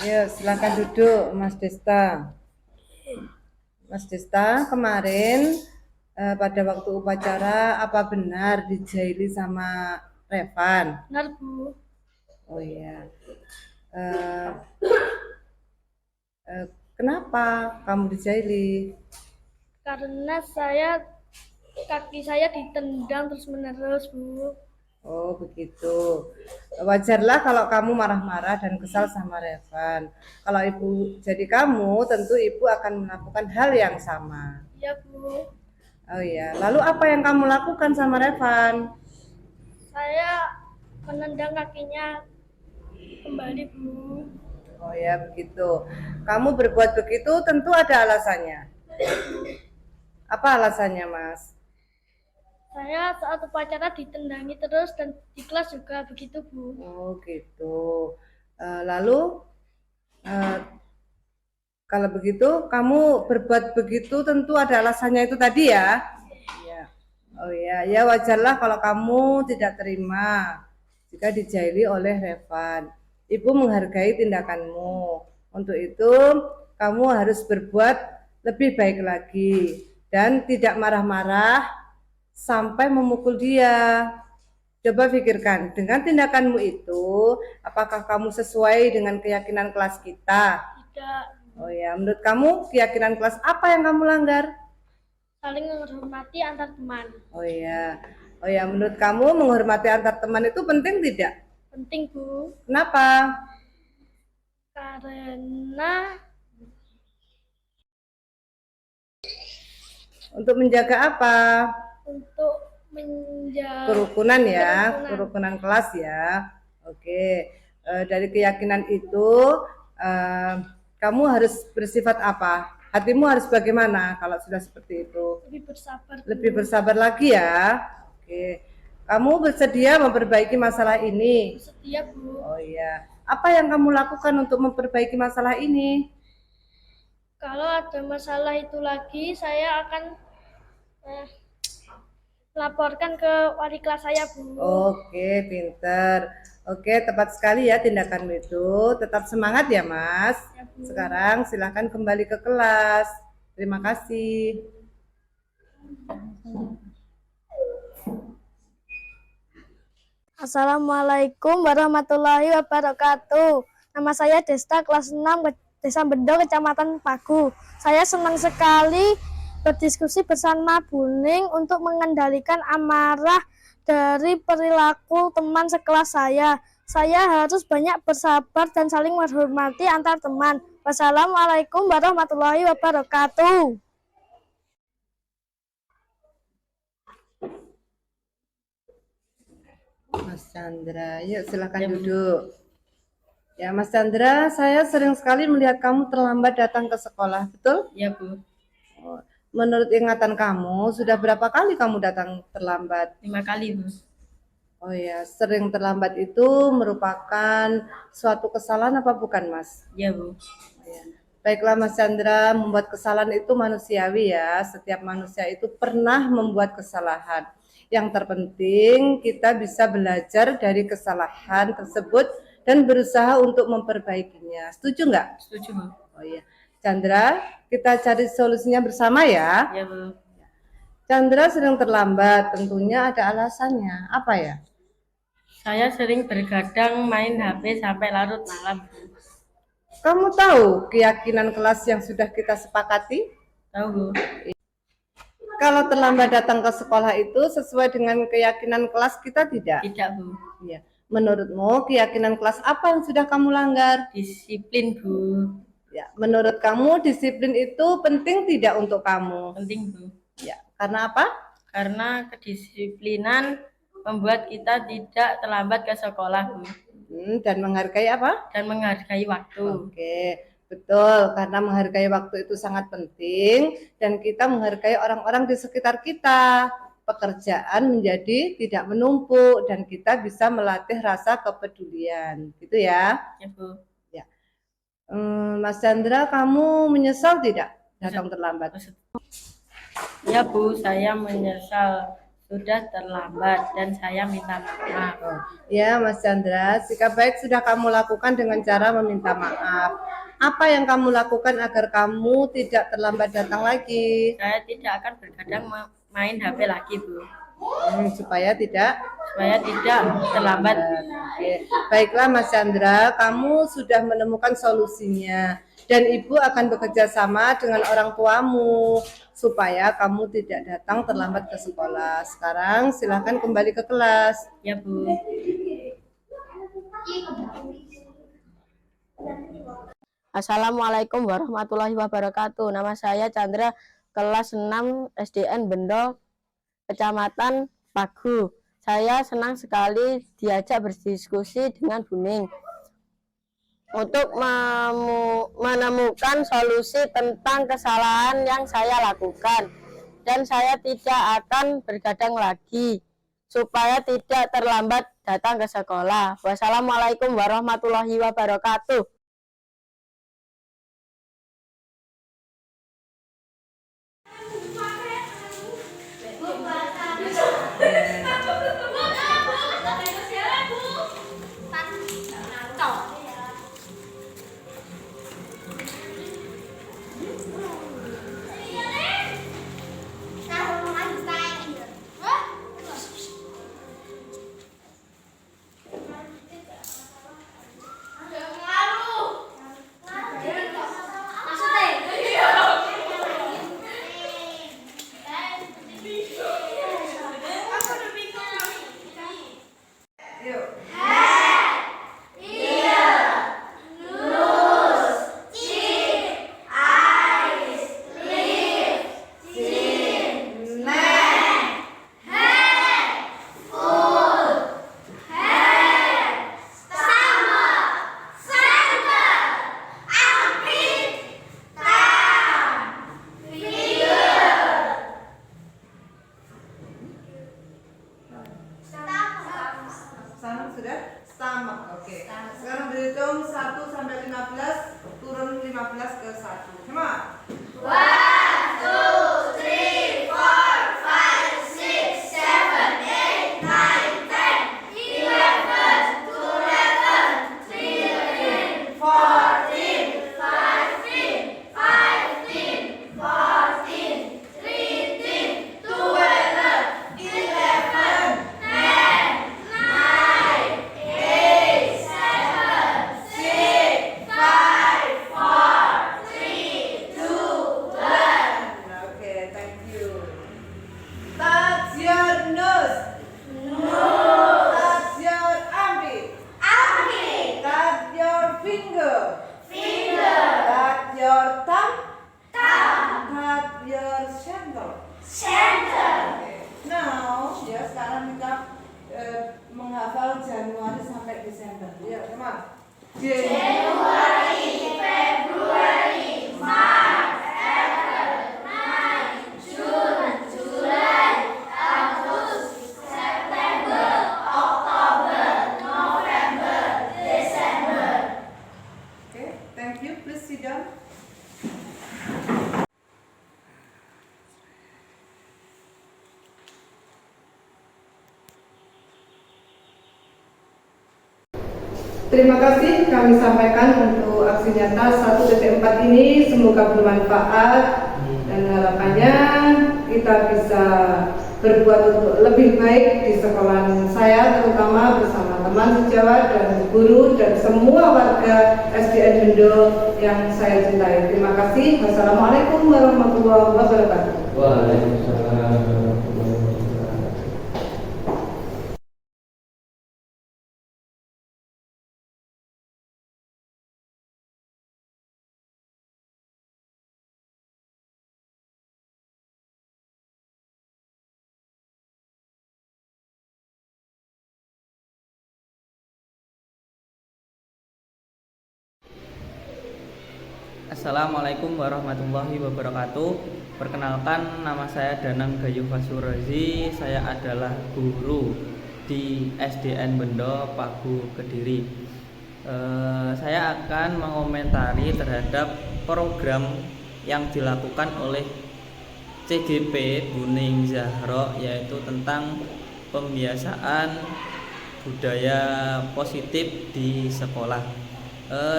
Ya, silakan duduk, Mas Desta. Mas Desta, kemarin pada waktu upacara apa benar dijaili sama Revan? Benar, Bu. Oh iya. Eh, Kenapa kamu dijaili? Karena kaki saya ditendang terus-menerus, Bu. Oh begitu. Wajarlah kalau kamu marah-marah dan kesal sama Revan. Kalau ibu jadi kamu, tentu ibu akan melakukan hal yang sama. Iya, Bu. Oh iya. Lalu apa yang kamu lakukan sama Revan? Saya menendang kakinya kembali, Bu. Oh ya begitu. Kamu berbuat begitu tentu ada alasannya. Apa alasannya, Mas? Saya saat upacara ditendangi terus dan di kelas juga begitu, Bu. Oh gitu. Lalu kalau begitu kamu berbuat begitu tentu ada alasannya itu tadi ya? Iya. Oh ya, ya wajarlah kalau kamu tidak terima jika dijaili oleh Revan. Ibu menghargai tindakanmu. Untuk itu kamu harus berbuat lebih baik lagi dan tidak marah-marah sampai memukul dia. Coba pikirkan, dengan tindakanmu itu, apakah kamu sesuai dengan keyakinan kelas kita? Tidak. Oh ya, menurut kamu keyakinan kelas apa yang kamu langgar? Saling menghormati antar teman. Oh ya, menurut kamu menghormati antar teman itu penting tidak? Penting, Bu. Kenapa? Karena Untuk menjaga apa? untuk menjaga Kerukunan ya, kerukunan. kerukunan kelas ya. Oke, dari keyakinan itu kamu harus bersifat apa? Hatimu harus bagaimana kalau sudah seperti itu? lebih bersabar. Bu. Lebih bersabar lagi ya. Oke, kamu bersedia memperbaiki masalah ini? Bersedia, Bu. Oh iya. Apa yang kamu lakukan untuk memperbaiki masalah ini? Kalau ada masalah itu lagi, saya akan laporkan ke wali kelas saya, Bu. Oke, pinter. Oke, tepat sekali ya tindakanmu itu. Tetap semangat ya, Mas. Ya, Bu. Sekarang silahkan kembali ke kelas. Terima kasih. Assalamualaikum warahmatullahi wabarakatuh. Nama saya Desta, kelas 6, Desa Bendo, Kecamatan Pagu. Saya senang sekali berdiskusi bersama Buning untuk mengendalikan amarah dari perilaku teman sekelas saya. Saya harus banyak bersabar dan saling menghormati antar teman. Wassalamualaikum warahmatullahi wabarakatuh. Mas Chandra, yuk silahkan duduk. Ya, Mas Chandra, saya sering sekali melihat kamu terlambat datang ke sekolah, betul? Ya, Bu. Menurut ingatan kamu, sudah berapa kali kamu datang terlambat? 5 kali, Bu. Oh ya, sering terlambat itu merupakan suatu kesalahan apa bukan, Mas? Ya, Bu. Ya. Baiklah, Mas Chandra, membuat kesalahan itu manusiawi ya. Setiap manusia itu pernah membuat kesalahan. Yang terpenting kita bisa belajar dari kesalahan tersebut dan berusaha untuk memperbaikinya. Setuju nggak? Setuju, Bu. Oh iya. Chandra, kita cari solusinya bersama ya. Ya, Bu. Chandra sering terlambat, tentunya ada alasannya. Apa ya? Saya sering bergadang main HP sampai larut malam, Bu. Kamu tahu keyakinan kelas yang sudah kita sepakati? Tahu, Bu? Kalau terlambat datang ke sekolah itu sesuai dengan keyakinan kelas kita tidak? Tidak, Bu. Iya. Menurutmu keyakinan kelas apa yang sudah kamu langgar? Disiplin, Bu. Ya, menurut kamu disiplin itu penting tidak untuk kamu? Penting, Bu. Ya, karena apa? Karena kedisiplinan membuat kita tidak terlambat ke sekolah, Bu. Dan menghargai apa? Dan menghargai waktu. Oke, betul. Karena menghargai waktu itu sangat penting dan kita menghargai orang-orang di sekitar kita. Pekerjaan menjadi tidak menumpuk dan kita bisa melatih rasa kepedulian. Gitu ya. Ya, Bu. Mas Chandra, kamu menyesal tidak datang terlambat? Ya, Bu, saya menyesal sudah terlambat dan saya minta maaf. Ya, Mas Chandra, sikap baik sudah kamu lakukan dengan cara meminta maaf. Apa yang kamu lakukan agar kamu tidak terlambat datang lagi? Saya tidak akan bergadang main HP lagi, Bu. Supaya tidak Supaya tidak terlambat. Oke. Baiklah Mas Chandra, kamu sudah menemukan solusinya dan Ibu akan bekerja sama dengan orang tuamu supaya kamu tidak datang terlambat ke sekolah. Sekarang silahkan kembali ke kelas. Ya, Bu. Assalamualaikum warahmatullahi wabarakatuh. Nama saya Chandra, kelas 6 SDN Bendo, Kecamatan Pagu. Saya senang sekali diajak berdiskusi dengan Buning untuk menemukan solusi tentang kesalahan yang saya lakukan. Dan saya tidak akan bergadang lagi supaya tidak terlambat datang ke sekolah. Wassalamualaikum warahmatullahi wabarakatuh. Sudah? Sama. Oke. Sekarang berhitung 1 sampai 15, turun 15 ke 1. Sama? 1, 2, 3, 4, 5, 6, 7, 8, 9, 10, 11, 12, 13, 14, 15, 14, 13, 12, 11, menghafal Januari sampai Desember. Ya, teman. Januari, Februari, Maret, April, May, June, July, Agustus, September, Oktober, November, Desember. Okay, thank you. Please sit down. Terima kasih kami sampaikan untuk aksi nyata 1.4 ini, semoga bermanfaat dan harapannya kita bisa berbuat untuk lebih baik di sekolah saya, terutama bersama teman sejawat dan guru dan semua warga SDN Bendo yang saya cintai. Terima kasih. Wassalamualaikum warahmatullahi wabarakatuh. Waalaikumsalam. Assalamualaikum warahmatullahi wabarakatuh. Perkenalkan, nama saya Danang Gayu Fasurazi. Saya adalah guru di SDN Bendo, Pagu, Kediri. Saya akan mengomentari terhadap program yang dilakukan oleh CGP Buning Zahro, yaitu tentang pembiasaan budaya positif di sekolah.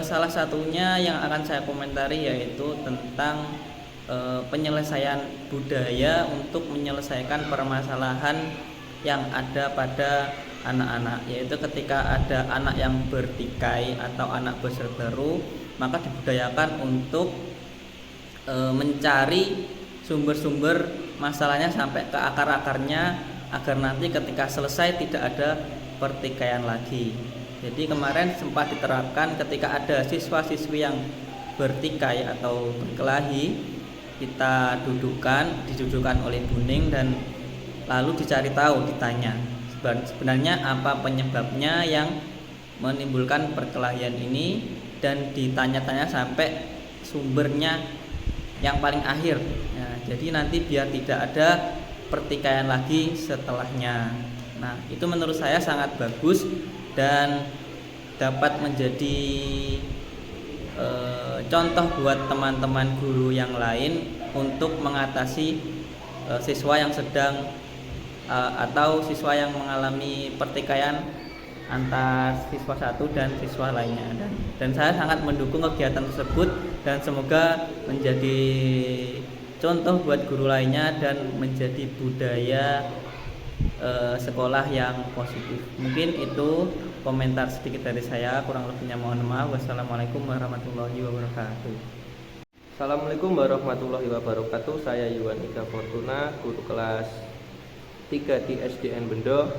Salah satunya yang akan saya komentari yaitu tentang penyelesaian budaya untuk menyelesaikan permasalahan yang ada pada anak-anak, yaitu ketika ada anak yang bertikai atau anak berseteru, maka dibudayakan untuk mencari sumber-sumber masalahnya sampai ke akar-akarnya, agar nanti ketika selesai tidak ada pertikaian lagi. Jadi kemarin sempat diterapkan ketika ada siswa-siswi yang bertikai atau berkelahi, kita didudukkan oleh Buning dan lalu dicari tahu, ditanya sebenarnya apa penyebabnya yang menimbulkan perkelahian ini, dan ditanya-tanya sampai sumbernya yang paling akhir. Nah, jadi nanti biar tidak ada pertikaian lagi setelahnya. Nah, itu menurut saya sangat bagus dan dapat menjadi contoh buat teman-teman guru yang lain untuk mengatasi siswa yang sedang atau siswa yang mengalami pertikaian antar siswa satu dan siswa lainnya, dan saya sangat mendukung kegiatan tersebut dan semoga menjadi contoh buat guru lainnya dan menjadi budaya sekolah yang positif. Mungkin itu komentar sedikit dari saya, kurang lebihnya mohon maaf. Wassalamualaikum warahmatullahi wabarakatuh. Assalamualaikum warahmatullahi wabarakatuh. Saya Yuwan Ika Fortuna, guru kelas 3 di SDN Bendo.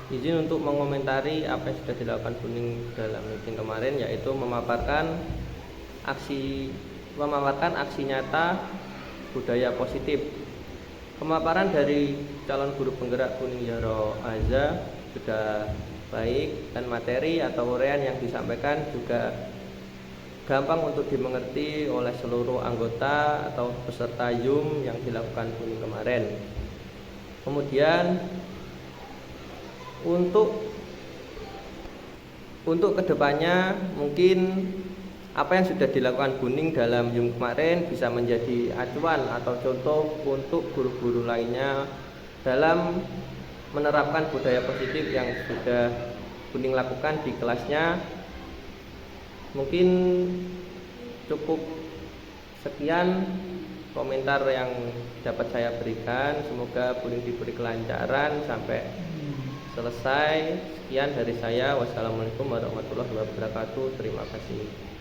Izin untuk mengomentari apa yang sudah dilakukan Buning dalam meeting kemarin, yaitu memaparkan aksi nyata budaya positif. Pemaparan dari calon guru penggerak Buning Yaro Aza sudah baik, dan materi atau uraian yang disampaikan juga gampang untuk dimengerti oleh seluruh anggota atau peserta Zoom yang dilakukan Buning kemarin. Kemudian untuk kedepannya mungkin apa yang sudah dilakukan Buning dalam Zoom kemarin bisa menjadi acuan atau contoh untuk guru-guru lainnya dalam menerapkan budaya positif yang sudah Buning lakukan di kelasnya. Mungkin cukup sekian komentar yang dapat saya berikan. Semoga Buning diberi kelancaran sampai selesai. Sekian dari saya. Wassalamualaikum warahmatullahi wabarakatuh. Terima kasih.